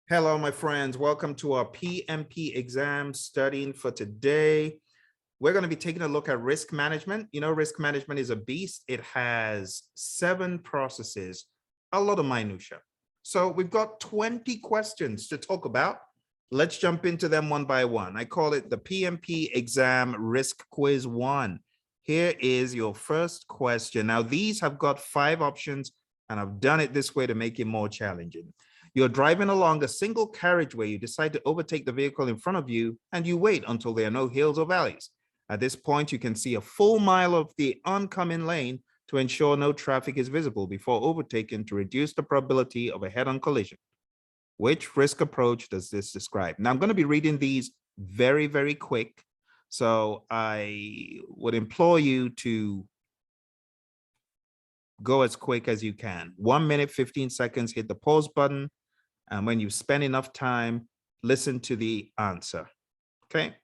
Hello, my friends. Welcome to our PMP exam studying for today. We're going to be taking a look at risk management. You know, risk management is a beast. It has 7 processes, a lot of minutia. So we've got 20 questions to talk about. Let's jump into them one by one. I call it the PMP exam risk quiz 1. Here is your first question. Now, these have got 5 options, and I've done it this way to make it more challenging. You're driving along a single carriageway. You decide to overtake the vehicle in front of you, and you wait until there are no hills or valleys. At this point, you can see a full mile of the oncoming lane to ensure no traffic is visible before overtaking to reduce the probability of a head-on collision. Which risk approach does this describe? Now, I'm going to be reading these very, very quick. So I would implore you to go as quick as you can. 1 minute, 15 seconds, hit the pause button. And when you spend enough time, listen to the answer. Okay.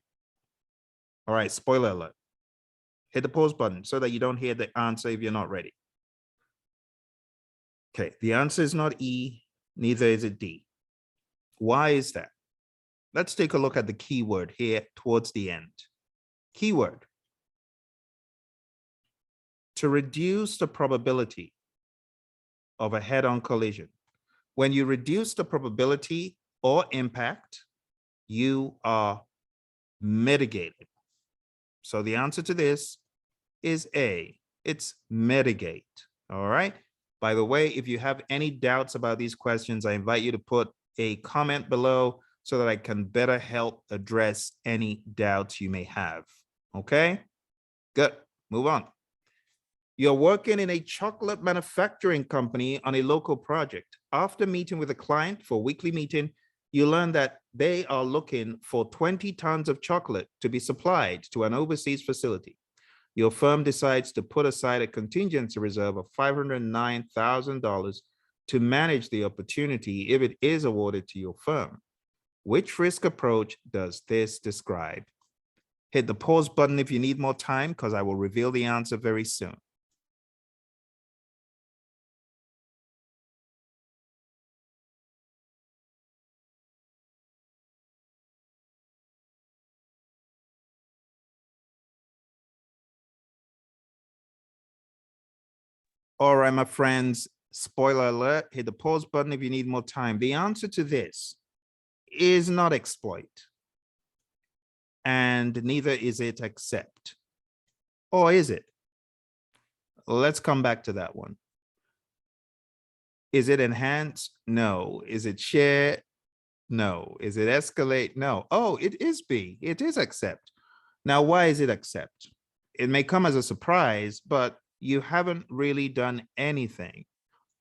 All right. Spoiler alert. Hit the pause button so that you don't hear the answer if you're not ready. Okay. The answer is not E, neither is it D. Why is that? Let's take a look at the keyword here towards the end. Keyword. To reduce the probability of a head-on collision. When you reduce the probability or impact, you are mitigating. So the answer to this is A. It's mitigate. All right. By the way, if you have any doubts about these questions, I invite you to put a comment below so that I can better help address any doubts you may have. Okay. Good. Move on. You're working in a chocolate manufacturing company on a local project. After meeting with a client for a weekly meeting, you learn that they are looking for 20 tons of chocolate to be supplied to an overseas facility. Your firm decides to put aside a contingency reserve of $509,000 to manage the opportunity if it is awarded to your firm. Which risk approach does this describe? Hit the pause button if you need more time, because I will reveal the answer very soon. All right, my friends, spoiler alert, hit the pause button if you need more time. The answer to this is not exploit, and neither is it accept. Or is it? Let's come back to that one. Is it enhance? No. Is it share? No. Is it escalate? No. Oh, it is B. It is accept. Now, why is it accept? It may come as a surprise, but you haven't really done anything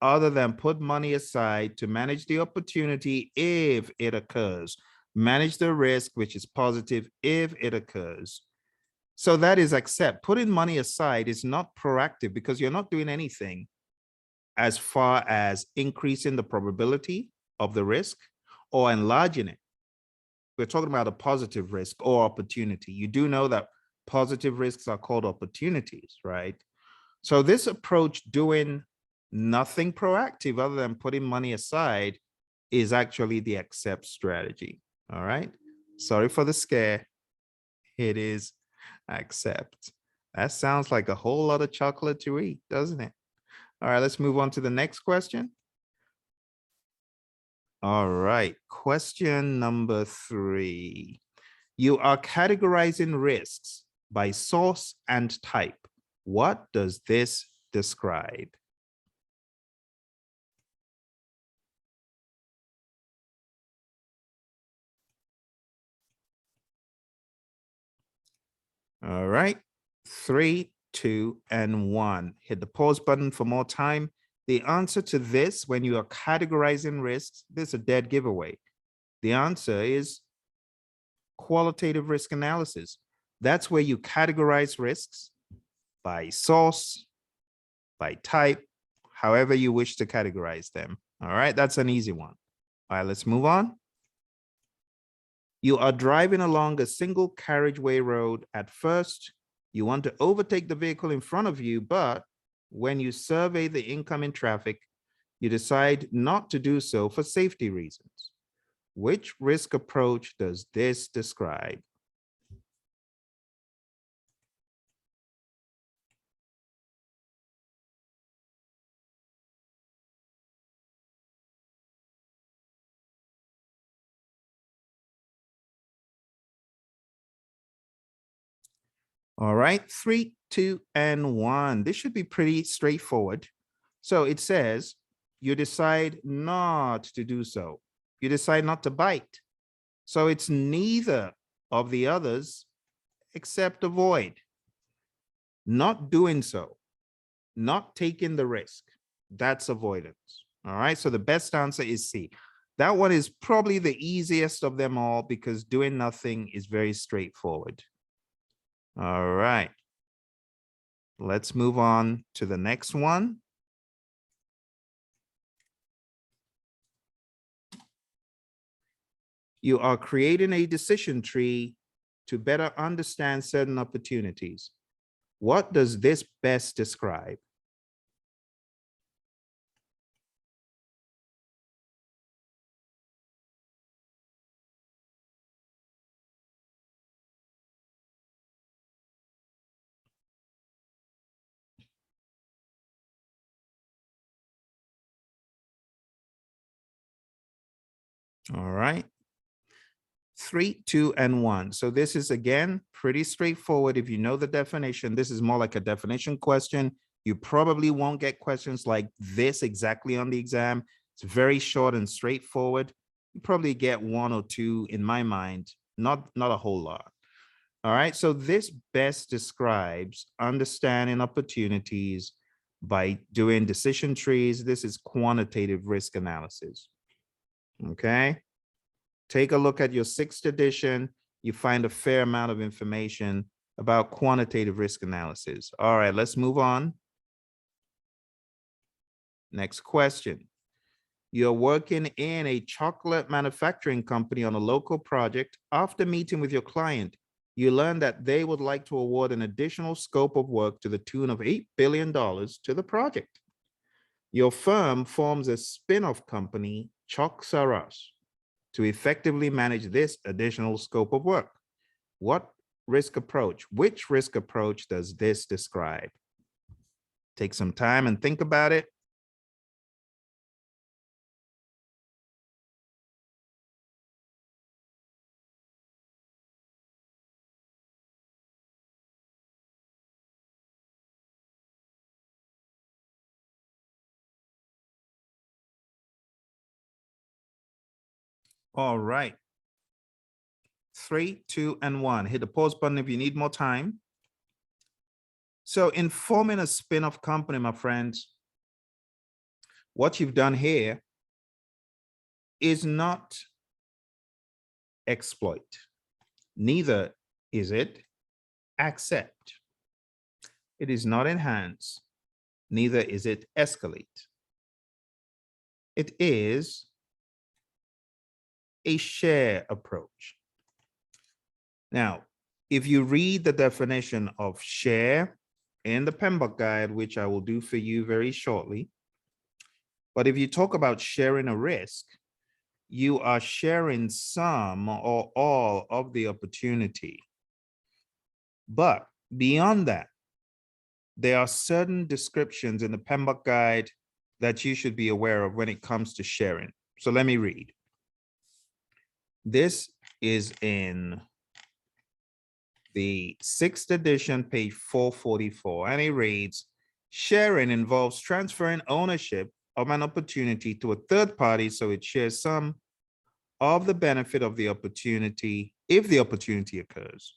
other than put money aside to manage the opportunity if it occurs. Manage the risk, which is positive if it occurs. So that is accept. Putting money aside is not proactive because you're not doing anything as far as increasing the probability of the risk or enlarging it. We're talking about a positive risk or opportunity. You do know that positive risks are called opportunities, right? So this approach, doing nothing proactive other than putting money aside, is actually the accept strategy. All right. Sorry for the scare. It is accept. That sounds like a whole lot of chocolate to eat, doesn't it? All right, let's move on to the next question. All right, question number 3. You are categorizing risks by source and type. What does this describe? All right, 3, 2, and 1. Hit the pause button for more time. The answer to this, when you are categorizing risks, this is a dead giveaway. The answer is qualitative risk analysis. That's where you categorize risks by source, by type, however you wish to categorize them. All right, that's an easy one. All right, let's move on. You are driving along a single carriageway road. At first, you want to overtake the vehicle in front of you, but when you survey the incoming traffic, you decide not to do so for safety reasons. Which risk approach does this describe? All right, 3, 2, and 1. This should be pretty straightforward. So it says you decide not to do so. You decide not to bite. So it's neither of the others except avoid. Not doing so, not taking the risk. That's avoidance. All right, so the best answer is C. That one is probably the easiest of them all because doing nothing is very straightforward. All right. Let's move on to the next one. You are creating a decision tree to better understand certain opportunities. What does this best describe? All right. 3, 2, and 1. So this is, again, pretty straightforward. If you know the definition, this is more like a definition question. You probably won't get questions like this exactly on the exam. It's very short and straightforward. You probably get 1 or 2 in my mind, not a whole lot. All right, so this best describes understanding opportunities by doing decision trees. This is quantitative risk analysis. Okay. Take a look at your 6th edition. You find a fair amount of information about quantitative risk analysis. All right, let's move on. Next question. You're working in a chocolate manufacturing company on a local project. After meeting with your client, you learn that they would like to award an additional scope of work to the tune of $8 billion to the project. Your firm forms a spin-off company, Choc Saras, to effectively manage this additional scope of work. What risk approach, which risk approach does this describe? Take some time and think about it. All right. 3, 2, and 1. Hit the pause button if you need more time. So in forming a spin-off company, my friends, what you've done here is not exploit. Neither is it accept. It is not enhance. Neither is it escalate. It is a share approach. Now, if you read the definition of share in the PMBOK guide, which I will do for you very shortly, but if you talk about sharing a risk, you are sharing some or all of the opportunity. But beyond that, there are certain descriptions in the PMBOK guide that you should be aware of when it comes to sharing. So let me read. This is in the 6th edition, page 444, and it reads, sharing involves transferring ownership of an opportunity to a third party so it shares some of the benefit of the opportunity if the opportunity occurs.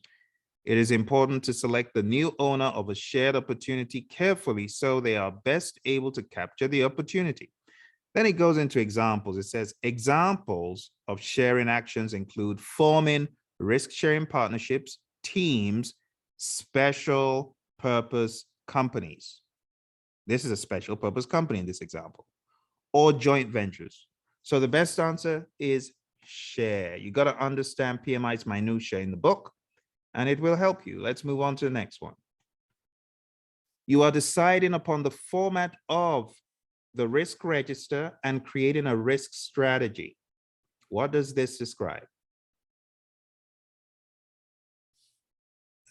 It is important to select the new owner of a shared opportunity carefully so they are best able to capture the opportunity. Then it goes into examples. It says examples of sharing actions include forming risk-sharing partnerships, teams, special purpose companies. This is a special purpose company in this example, or joint ventures. So the best answer is share. You got to understand PMI's minutiae in the book, and it will help you. Let's move on to the next one. You are deciding upon the format of the risk register and creating a risk strategy. What does this describe?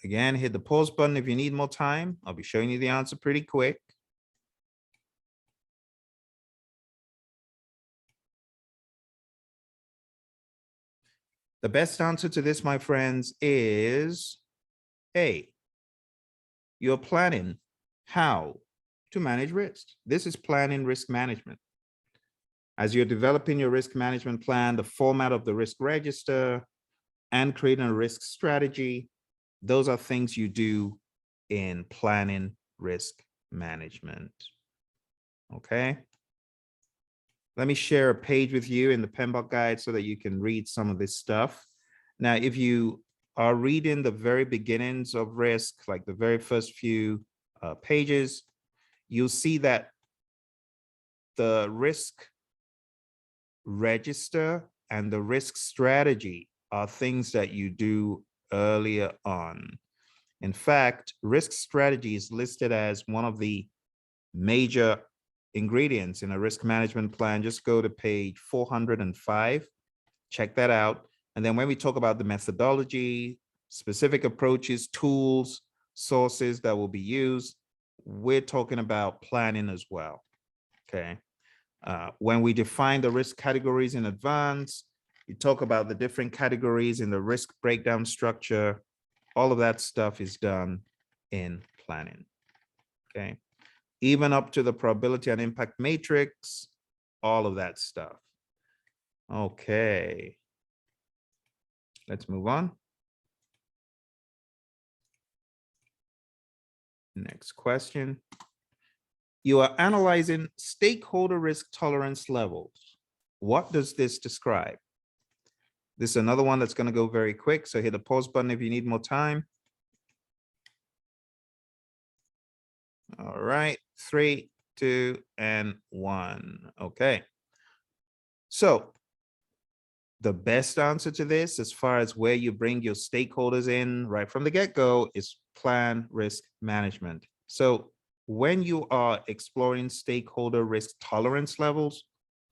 Again, hit the pause button if you need more time. I'll be showing you the answer pretty quick. The best answer to this, my friends, is A. You're planning how to manage risk. This is planning risk management. As you're developing your risk management plan, the format of the risk register, and creating a risk strategy, those are things you do in planning risk management. Okay. Let me share a page with you in the PMBOK guide so that you can read some of this stuff. Now, if you are reading the very beginnings of risk, like the very first few pages, you'll see that the risk register and the risk strategy are things that you do earlier on. In fact, risk strategy is listed as one of the major ingredients in a risk management plan. Just go to page 405, check that out. And then when we talk about the methodology, specific approaches, tools, sources that will be used, we're talking about planning as well, okay? When we define the risk categories in advance, you talk about the different categories in the risk breakdown structure. All of that stuff is done in planning, okay? Even up to the probability and impact matrix, all of that stuff. Okay. Let's move on. Next question. You are analyzing stakeholder risk tolerance levels. What does this describe? This is another one that's going to go very quick, so hit the pause button if you need more time. All right, 3, 2, and 1. Okay. So the best answer to this, as far as where you bring your stakeholders in right from the get-go, is plan risk management. So when you are exploring stakeholder risk tolerance levels,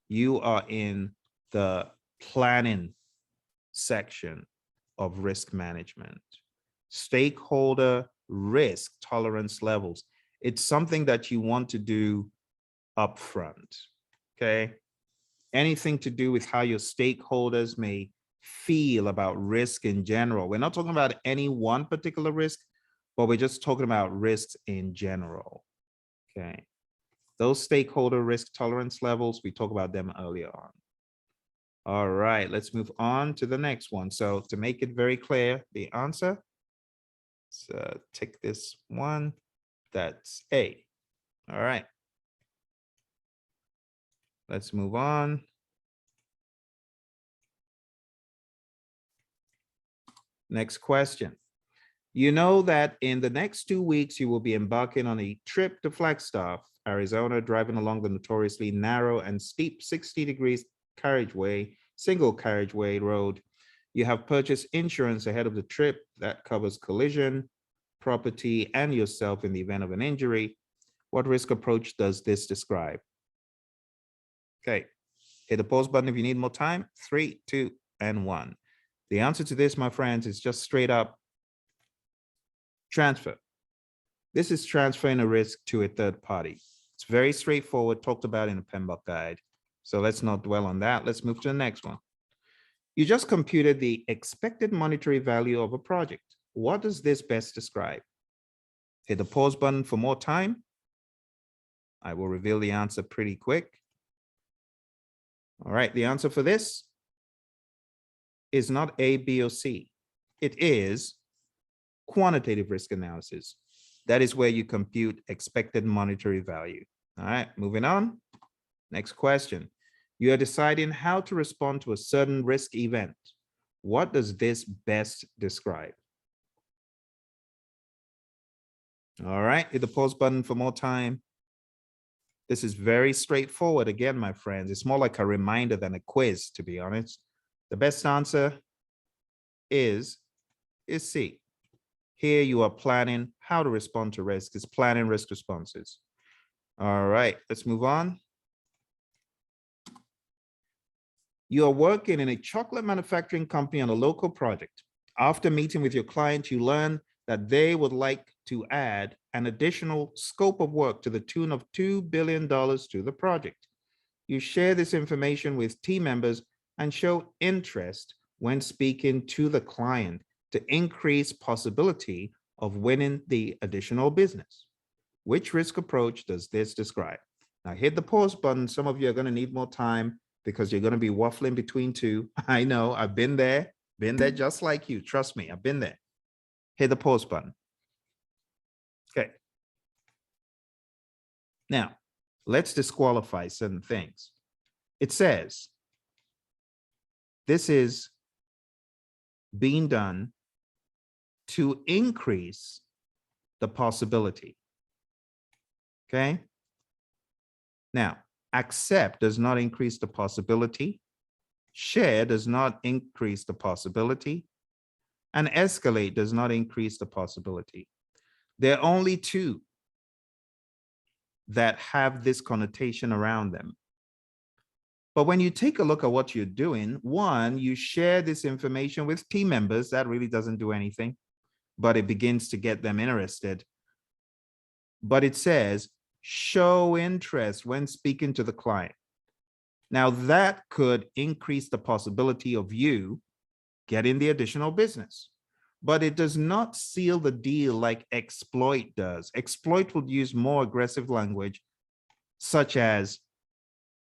you are in the planning section of risk management. Stakeholder risk tolerance levels. It's something that you want to do upfront, okay? Anything to do with how your stakeholders may feel about risk in general. We're not talking about any one particular risk, but we're just talking about risks in general, okay? Those stakeholder risk tolerance levels, we talked about them earlier on. All right, let's move on to the next one. So to make it very clear, the answer, so take this one, that's A. All right. Let's move on. Next question. You know that in the next 2 weeks, you will be embarking on a trip to Flagstaff, Arizona, driving along the notoriously narrow and steep 60 degrees carriageway, single carriageway road. You have purchased insurance ahead of the trip that covers collision, property, and yourself in the event of an injury. What risk approach does this describe? Okay, hit the pause button if you need more time. 3, 2, and 1. The answer to this, my friends, is just straight up transfer. This is transferring a risk to a third party. It's very straightforward, talked about in the PMBOK guide. So let's not dwell on that. Let's move to the next one. You just computed the expected monetary value of a project. What does this best describe? Hit the pause button for more time. I will reveal the answer pretty quick. All right, the answer for this is not A, B, or C. It is quantitative risk analysis. That is where you compute expected monetary value. All right, moving on. Next question. You are deciding how to respond to a certain risk event. What does this best describe? All right, hit the pause button for more time. This is very straightforward. Again, my friends, it's more like a reminder than a quiz, to be honest. The best answer is C. Here you are planning how to respond to risk. It's planning risk responses. All right, let's move on. You are working in a chocolate manufacturing company on a local project. After meeting with your client, you learn that they would like to add an additional scope of work to the tune of $2 billion to the project. You share this information with team members and show interest when speaking to the client to increase possibility of winning the additional business. Which risk approach does this describe? Now hit the pause button. Some of you are going to need more time because you're going to be waffling between two. I know, I've been there just like you. Trust me, I've been there. Hit the pause button. Okay. Now, let's disqualify certain things. It says, this is being done to increase the possibility. Okay. Now, accept does not increase the possibility. Share does not increase the possibility. And escalate does not increase the possibility. There are only two that have this connotation around them. But when you take a look at what you're doing, one, you share this information with team members. That really doesn't do anything, but it begins to get them interested. But it says, show interest when speaking to the client. Now that could increase the possibility of you getting the additional business, but it does not seal the deal like exploit does. Exploit would use more aggressive language, such as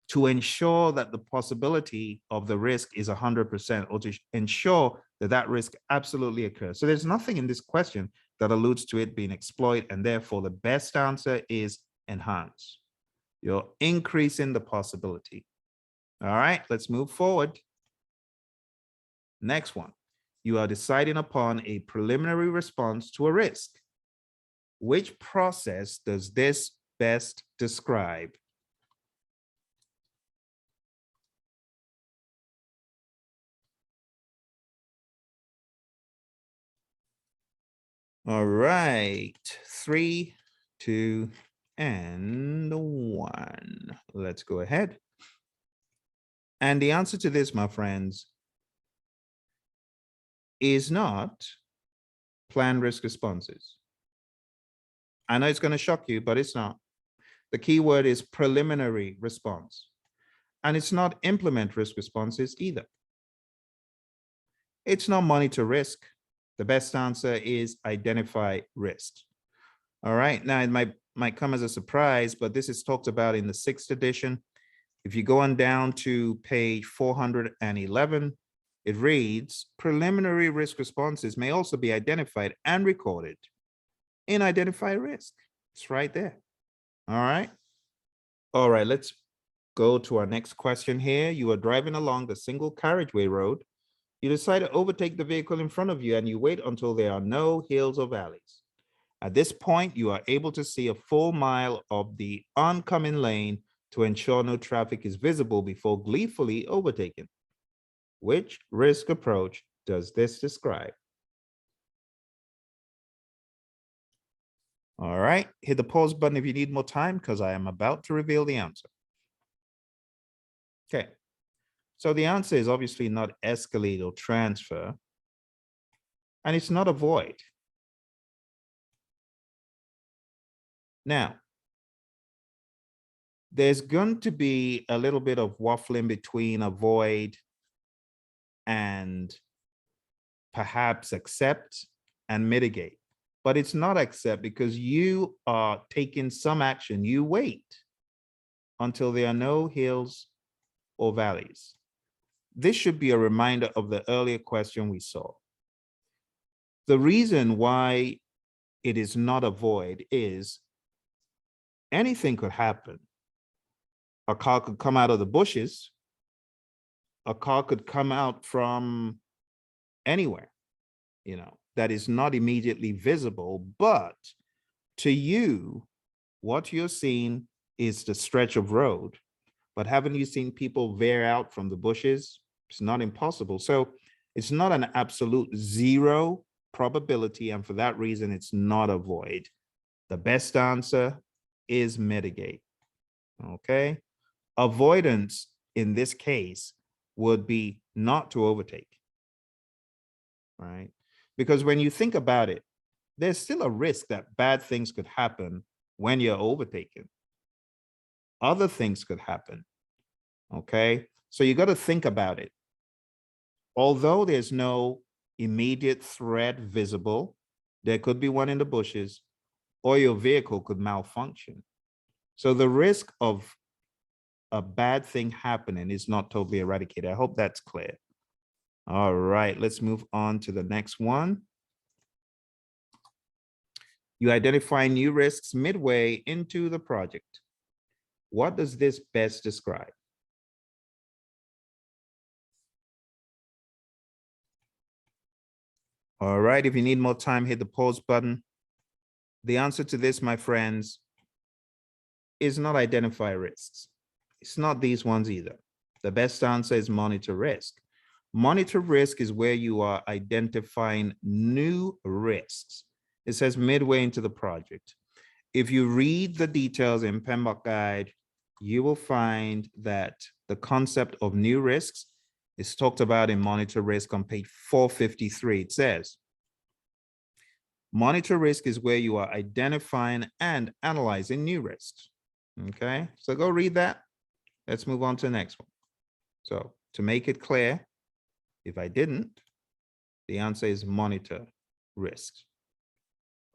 to ensure that the possibility of the risk is 100%, or to ensure that that risk absolutely occurs. So there's nothing in this question that alludes to it being exploit, and therefore the best answer is enhance. You're increasing the possibility. All right, let's move forward. Next one, you are deciding upon a preliminary response to a risk. Which process does this best describe? All right, 3, 2, and 1. Let's go ahead. And the answer to this, my friends, is not planned risk responses. I know it's going to shock you, but it's not. The key word is preliminary response. And it's not implement risk responses either. It's not monitor risk. The best answer is identify risks. All right, now it might come as a surprise, but this is talked about in the 6th edition. If you go on down to page 411, it reads, preliminary risk responses may also be identified and recorded in identify risk. It's right there. All right. All right, let's go to our next question here. You are driving along the single carriageway road. You decide to overtake the vehicle in front of you and you wait until there are no hills or valleys. At this point, you are able to see a full mile of the oncoming lane to ensure no traffic is visible before gleefully overtaking. Which risk approach does this describe? All right, hit the pause button if you need more time because I am about to reveal the answer. Okay, so the answer is obviously not escalate or transfer, and it's not avoid. Now, there's going to be a little bit of waffling between avoid and perhaps accept and mitigate, but it's not accept because you are taking some action. You wait until there are no hills or valleys. This should be a reminder of the earlier question we saw. The reason why it is not avoid is anything could happen. A car could come out of the bushes. A car could come out from anywhere, you know, that is not immediately visible, but to you, what you're seeing is the stretch of road. But haven't you seen people veer out from the bushes? It's not impossible. So it's not an absolute zero probability. And for that reason, it's not avoid. The best answer is mitigate. Okay. Avoidance in this case would be not to overtake, right? Because when you think about it, there's still a risk that bad things could happen when you're overtaken. Other things could happen, okay? So you got to think about it. Although there's no immediate threat visible, there could be one in the bushes, or your vehicle could malfunction. So the risk of a bad thing happening is not totally eradicated. I hope that's clear. All right, let's move on to the next one. You identify new risks midway into the project. What does this best describe? All right, if you need more time, hit the pause button. The answer to this, my friends, is not identify risks. It's not these ones either. The best answer is monitor risk. Monitor risk is where you are identifying new risks. It says midway into the project. If you read the details in PMBOK Guide, you will find that the concept of new risks is talked about in monitor risk on page 453. It says, monitor risk is where you are identifying and analyzing new risks. Okay, so go read that. Let's move on to the next one. So to make it clear, if I didn't, the answer is monitor risks.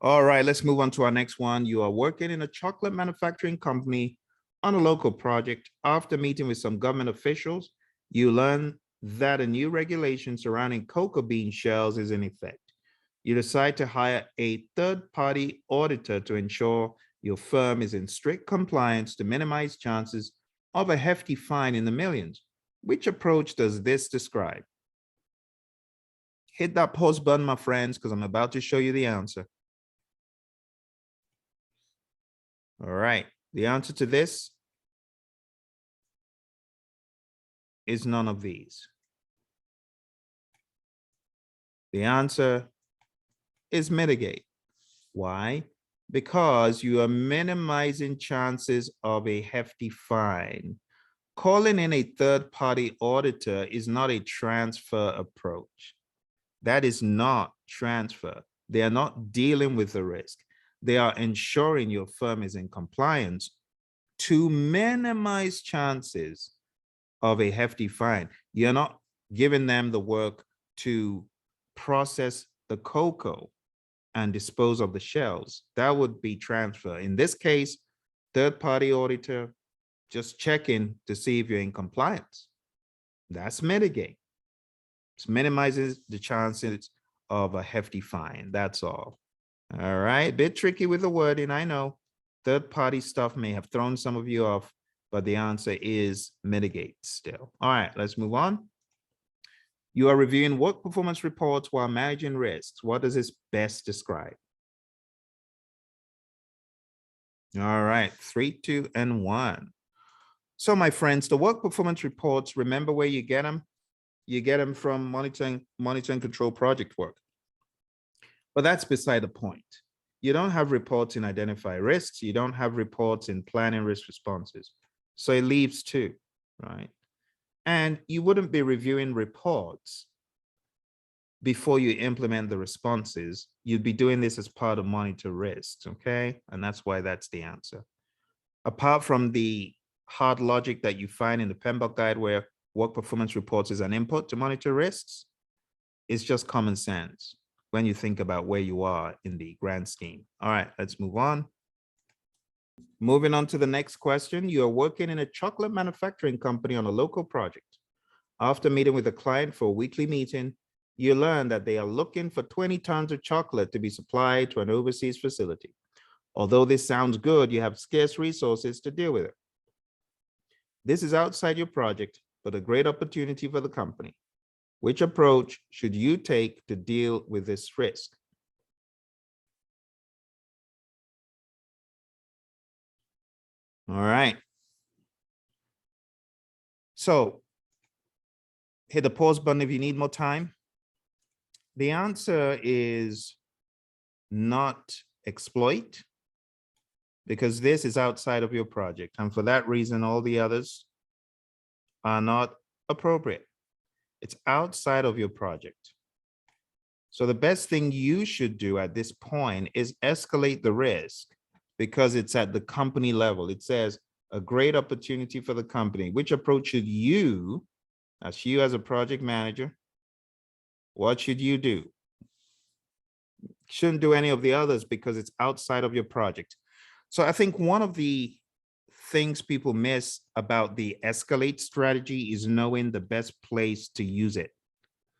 All right, let's move on to our next one. You are working in a chocolate manufacturing company on a local project. After meeting with some government officials, you learn that a new regulation surrounding cocoa bean shells is in effect. You decide to hire a third-party auditor to ensure your firm is in strict compliance to minimize chances of a hefty fine in the millions. Which approach does this describe? Hit that pause button, my friends, because I'm about to show you the answer. All right, the answer to this is none of these. The answer is mitigate. Why? Because you are minimizing chances of a hefty fine. Calling in a third-party auditor is not a transfer approach. That is not transfer. They are not dealing with the risk. They are ensuring your firm is in compliance to minimize chances of a hefty fine. You're not giving them the work to process the cocoa and dispose of the shells. That would be transfer. In this case, third-party auditor, just checking to see if you're in compliance. That's mitigate. It minimizes the chances of a hefty fine. That's all. All right, bit tricky with the wording, I know. Third-party stuff may have thrown some of you off, but the answer is mitigate still. All right, let's move on. You are reviewing work performance reports while managing risks. What does this best describe? All right, 3, 2, and 1. So my friends, the work performance reports, remember where you get them? You get them from monitoring control project work. But that's beside the point. You don't have reports in identify risks. You don't have reports in planning risk responses. So it leaves two, right? And you wouldn't be reviewing reports before you implement the responses. You'd be doing this as part of monitor risks, okay? And that's why that's the answer. Apart from the hard logic that you find in the PMBOK guide where work performance reports is an input to monitor risks, it's just common sense when you think about where you are in the grand scheme. All right, let's move on. Moving on to the next question. You are working in a chocolate manufacturing company on a local project. After meeting with a client for a weekly meeting, you learn that they are looking for 20 tons of chocolate to be supplied to an overseas facility. Although this sounds good, you have scarce resources to deal with it. This is outside your project, but a great opportunity for the company. Which approach should you take to deal with this risk? All right. So hit the pause button if you need more time. The answer is not exploit, because this is outside of your project. And for that reason, all the others are not appropriate. It's outside of your project. So the best thing you should do at this point is escalate the risk because it's at the company level. It says a great opportunity for the company. Which approach should you, as you as a project manager, what should you do? Shouldn't do any of the others because it's outside of your project. So I think one of the things people miss about the escalate strategy is knowing the best place to use it.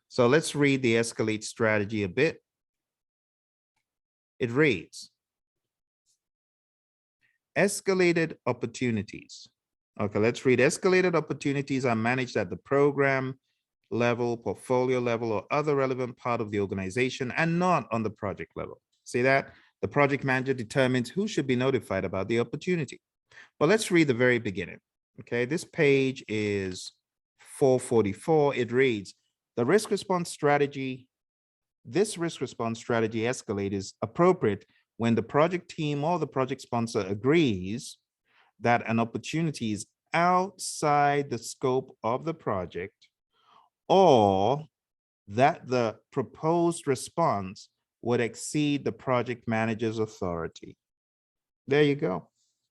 So let's read the escalate strategy a bit. It reads, escalated opportunities. Okay, let's read. Escalated opportunities are managed at the program level, portfolio level, or other relevant part of the organization and not on the project level. See that? The project manager determines who should be notified about the opportunity. But let's read the very beginning. Okay, this page is 444. It reads, the risk response strategy, this risk response strategy escalate is appropriate when the project team or the project sponsor agrees that an opportunity is outside the scope of the project or that the proposed response would exceed the project manager's authority. There you go.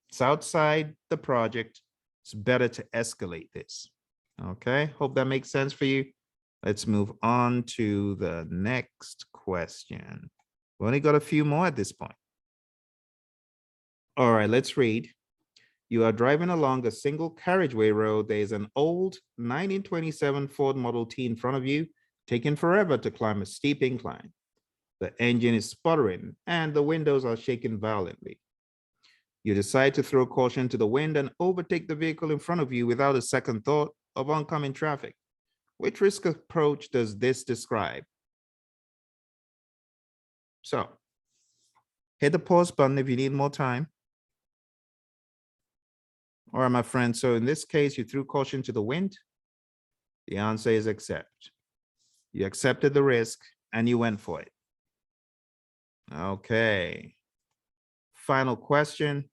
It's outside the project. It's better to escalate this. Okay, hope that makes sense for you. Let's move on to the next question. We only got a few more at this point. All right, let's read. You are driving along a single carriageway road. There is an old 1927 Ford Model T in front of you, taking forever to climb a steep incline. The engine is sputtering and the windows are shaking violently. You decide to throw caution to the wind and overtake the vehicle in front of you without a second thought of oncoming traffic. Which risk approach does this describe? So, hit the pause button if you need more time. All right, my friend. So in this case, you threw caution to the wind. The answer is accept. You accepted the risk and you went for it. Okay. Final question.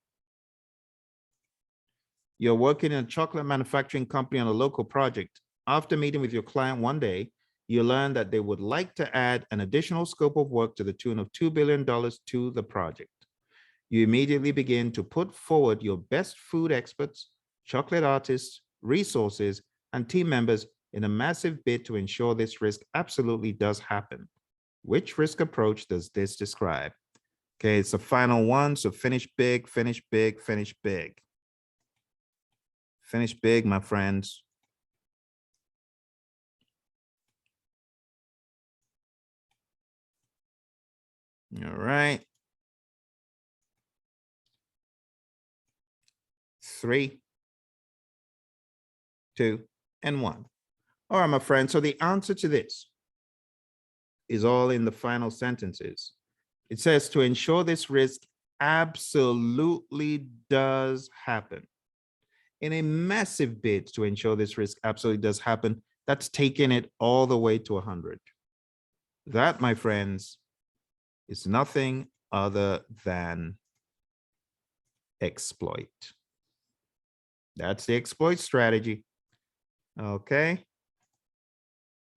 You're working in a chocolate manufacturing company on a local project. After meeting with your client one day, you learn that they would like to add an additional scope of work to the tune of $2 billion to the project. You immediately begin to put forward your best food experts, chocolate artists, resources, and team members in a massive bid to ensure this risk absolutely does happen. Which risk approach does this describe? Okay, it's the final one. So finish big, finish big, finish big. Finish big, my friends. All right. 3, 2, and 1. All right, my friend. So the answer to this is all in the final sentences. It says to ensure this risk absolutely does happen. In a massive bid to ensure this risk absolutely does happen, that's taking it all the way to 100. That, my friends, is nothing other than exploit. That's the exploit strategy. Okay.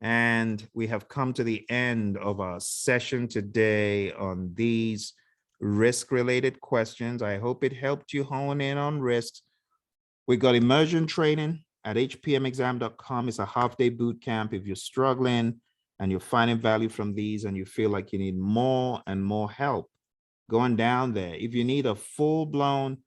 And we have come to the end of our session today on these risk-related questions. I hope it helped you hone in on risks. We got immersion training at hpmexam.com. It's a half-day boot camp. If you're struggling and you're finding value from these and you feel like you need more and more help going down there, if you need a full-blown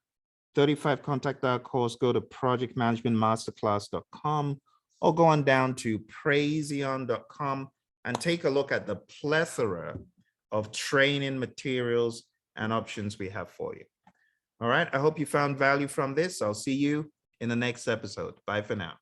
35 contact hour course, go to projectmanagementmasterclass.com or go on down to Praizion.com and take a look at the plethora of training materials and options we have for you. All right, I hope you found value from this. I'll see you in the next episode. Bye for now.